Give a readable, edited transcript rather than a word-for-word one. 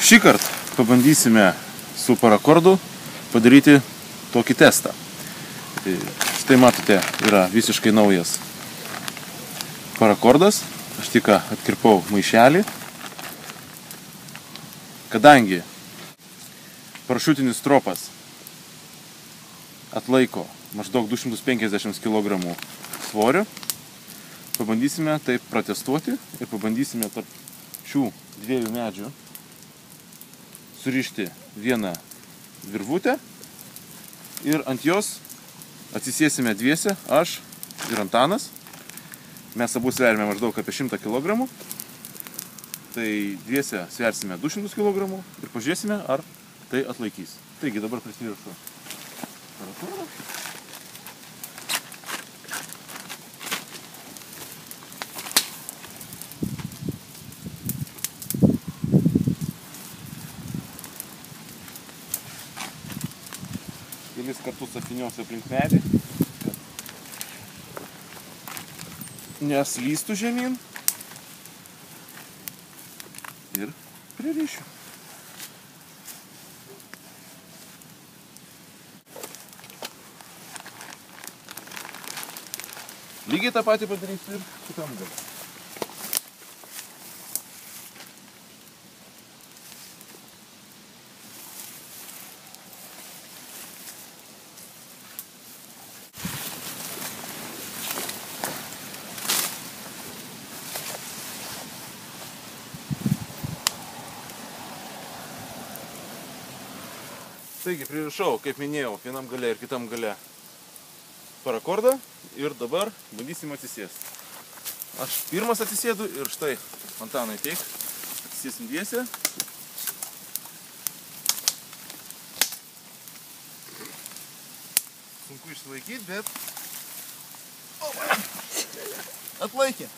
Šį kartą pabandysime su parakordu padaryti tokį testą. Tai štai matote, yra visiškai naujas parakordas. Aš tik atkirpau maišelį. Kadangi parašiutinis stropas atlaiko maždaug 250 kg svorio, pabandysime taip protestuoti ir pabandysime tarp šių dviejų medžių surišti vieną virvutę ir ant jos atsisėsime dviese, aš ir Antanas. Mes abu sveriame maždaug apie 100 kg. Tai dviese sversime 200 kg ir pažiūrėsime, ar tai atlaikys. Taigi dabar prisirišu parakordą. Kelis kartus apvyniosiu aplink medį, kad neslystų žemyn. Ir pririšiu. Lygiai tą patį padarysiu ir kitam gale. Taigi pririšau, kaip minėjau, vienam gale ir kitam gale parakordą ir dabar bandysim atsisėsti. Aš pirmas atsisėdu ir štai Antanai teik, atsisėsim dviese. Sunku išsilaikyti, bet atlaikė.